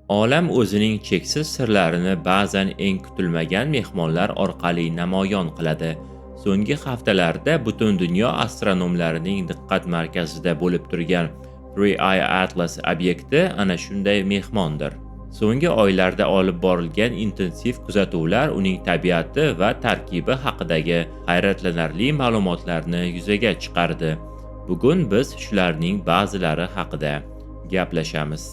Olam o'zining cheksiz sirlarini ba'zan eng kutilmagan mehmonlar orqali namoyon qiladi. So'nggi haftalarda butun dunyo astronomlarining diqqat markazida bo'lib turgan Three Eye Atlas obyekti ana shunday mehmondir. So'nggi oylarda olib borilgan intensiv kuzatuvlar uning tabiati va tarkibi haqidagi hayratlanarli ma'lumotlarni yuzaga chiqardi. Bugun biz shularning ba'zilari haqida gaplashamiz.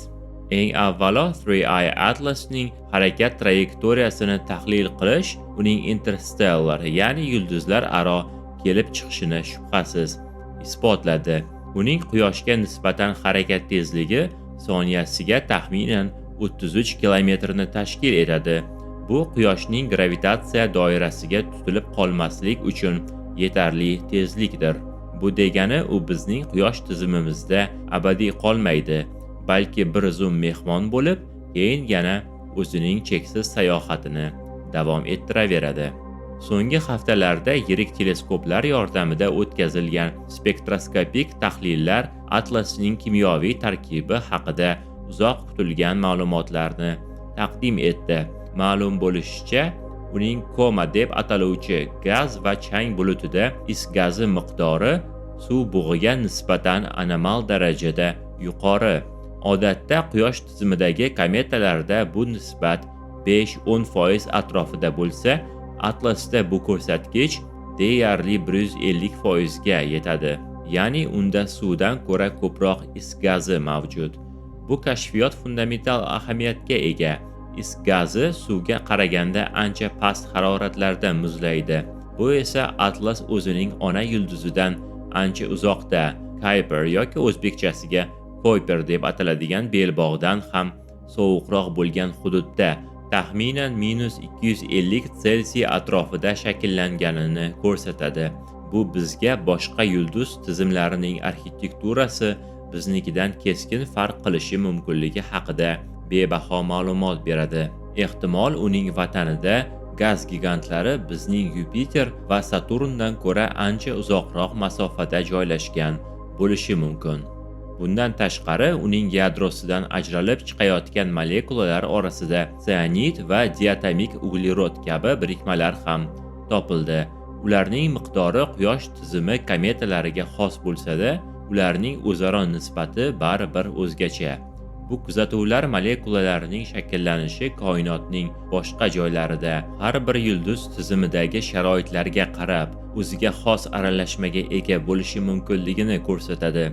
Eng avvalo Three Eye Atlasning harakat trayektoriyasini tahlil qilish uning interstellar, ya'ni yulduzlar aro kelib chiqishini shubhasiz isbotladi. Uning Quyoshga nisbatan harakat tezligi soniyasiga taxminan 33 kilometrni tashkil etadi. Bu Quyoshning gravitatsiya doirasiga tutilib qolmaslik uchun yetarli tezlikdir. Bu degani u bizning Quyosh tizimimizda abadiy qolmaydi, balki bir zum mehmon bo'lib, keyin yana o'zining cheksiz sayohatini davom ettiraveradi. So'nggi haftalarda yirik teleskoplar yordamida o'tkazilgan spektroskopik tahlillar Atlasning kimyoviy tarkibi haqida uzoq kutilgan ma'lumotlarni taqdim etdi. Ma'lum bo'lishicha, uning koma deb ataluvchi gaz va chang bulutida is gazi miqdori suv bug'iga nisbatan anomal darajada yuqori. Odatda Quyosh tizimidagi kometalarda bu nisbat 5-10% atrofida bo'lsa, Atlasda bu ko'rsatkich deyarli 150% ga yetadi. Ya'ni unda suvdan ko'ra ko'proq is gazi mavjud. Bu kashfiyot fundamental ahamiyatga ega. Is gazi suvga qaraganda ancha past haroratlarda muzlaydi. Bu esa Atlas o'zining ona yulduzidan ancha uzoqda, Kuiper yoki o'zbekchasiga Kuiper deb ataladigan belbog'dan ham sovuqroq bo'lgan hududda taxminan -250 Selsiy atrofida shakllanganini ko'rsatadi. Bu bizga boshqa yulduz tizimlarining arxitekturasi biznikidan keskin farq qilishi mumkinligi haqida bebaho ma'lumot beradi. Ehtimol uning vatanida gaz gigantlari bizning Yupiter va Saturndan ko'ra ancha uzoqroq masofada joylashgan bo'lishi mumkin. Bundan tashqari, uning yadrosidan ajralib chiqayotgan molekulalar orasida sianid va diatomik uglerod kabi birikmalar ham topildi. Ularning miqdori Quyosh tizimi kometalariga xos bo'lsa-da, ularning o'zaro nisbati baribir o'zgacha. Bu kuzatuvlar molekulalarining shakllanishi koinotning boshqa joylarida har bir yulduz tizimidagi sharoitlarga qarab o'ziga xos aralashmaga ega bo'lishi mumkinligini ko'rsatadi.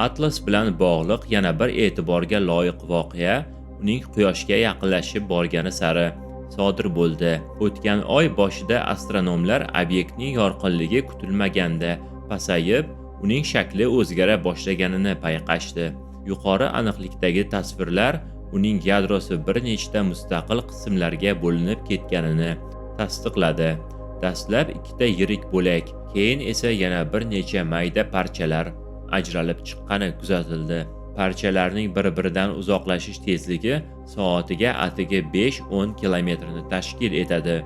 Atlas bilan bog'liq yana bir e'tiborga loyiq voqea uning Quyoshga yaqinlashib borgani sari sodir bo'ldi. O'tgan oy boshida astronomlar obyektning yorqinligi kutilmaganda pasayib, uning shakli o'zgara boshlaganini payqashdi. Yuqori aniqlikdagi tasvirlar uning yadrosi bir nechta mustaqil qismlarga bo'linib ketganini tasdiqladi. Dastlab ikkita yirik bo'lak, keyin esa yana bir necha mayda parchalar ajralib chiqqani kuzatildi. Parchalarning bir-biridan uzoqlashish tezligi soatiga atigi 5-10 kilometrni tashkil etadi.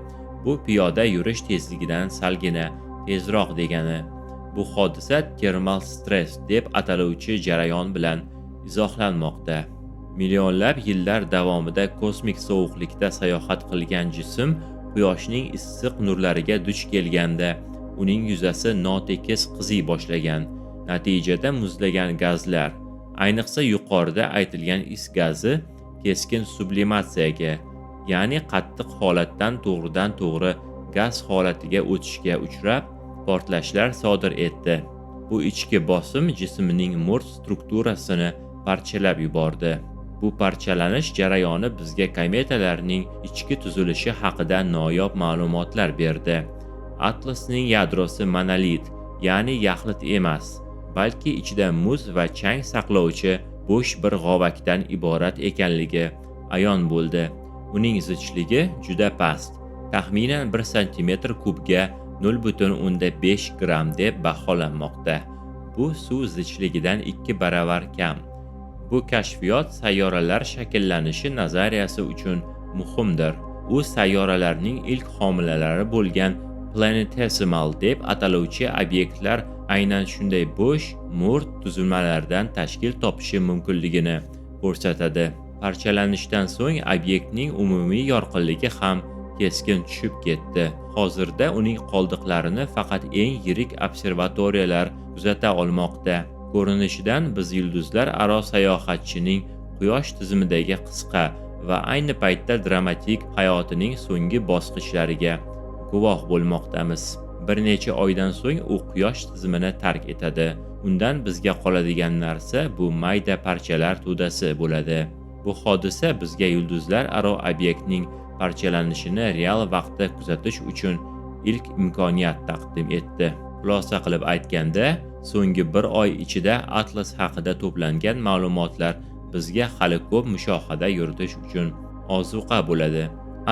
Bu piyoda yurish tezligidan salgina tezroq degani. Bu hodisa termal stress deb ataluvchi jarayon bilan izohlanmoqda. Millionlab yillar davomida kosmik sovuqlikda sayohat qilgan jism Quyoshning issiq nurlariga duch kelganda uning yuzasi notekis qiziy boshlagan. Natijada muzlagan gazlar, ayniqsa yuqorida aytilgan is gazi keskin sublimatsiyaga, ya'ni qattiq holatdan to'g'ridan-to'g'ri gaz holatiga o'tishga uchrab, portlashlar sodir etdi. Bu ichki bosim jismning mo'rt strukturasini parchalab yubordi. Bu parchalanish jarayoni bizga kometalarning ichki tuzilishi haqida noyob ma'lumotlar berdi. Atlasning yadrosi monolit, ya'ni yaxlit emas, balki ichida muz va chang saqlovchi bo'sh bir g'ovakdan iborat ekanligi ayon bo'ldi. Uning zichligi juda past, taxminan 1 cm kubga 0,5 gram deb baholanmoqda. Bu suv zichligidan 2 baravar kam. Bu kashfiyot sayyoralar shakllanishi nazariyasi uchun muhimdir. U sayyoralarning ilk homilalari bo'lgan planetesimal deb ataluvchi obyektlar aynan shunday bo'sh, mo'rt tuzilmalardan tashkil topishi mumkinligini ko'rsatadi. Parchalanishdan so'ng obyektning umumiy yorqinligi ham keskin tushib ketdi. Hozirda uning qoldiqlarini faqat eng yirik observatoriyalar kuzata olmoqda. Ko'rinishidan biz yulduzlar aro sayohatchining Quyosh tizimidagi qisqa va ayni paytda dramatik hayotining so'nggi bosqichlariga guvoh bo'lmoqdamiz. Bir necha oydan so'ng u Quyosh tizimini tark etadi. Undan bizga qoladigan narsa bu mayda parchalar to'dasi bo'ladi. Bu hodisa bizga yulduzlar aro obyektning parchalanishini real vaqtda kuzatish uchun ilk imkoniyat taqdim etdi. Xulosa qilib aytganda, so'nggi bir oy ichida Atlas haqida to'plangan ma'lumotlar bizga hali ko'p mushohada yuritish uchun ozuqa bo'ladi.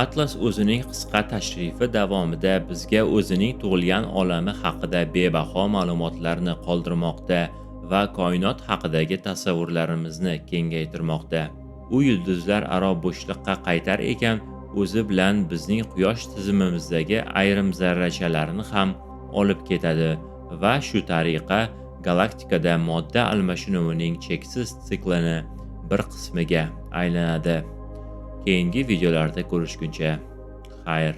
Atlas o'zining qisqa tashrifi davomida bizga o'zining tug'ilgan olami haqida bebaho ma'lumotlarni qoldirmoqda va koinot haqidagi tasavvurlarimizni kengaytirmoqda. U yulduzlar aro bo'shliqqa qaytar ekan, o'zi bilan bizning Quyosh tizimimizdagi ayrim zarrachalarni ham olib ketadi va shu tariqa galaktikada modda almashinuvining cheksiz siklini bir qismiga aylanadi. Keyingi videolarda ko'rishguncha xayr.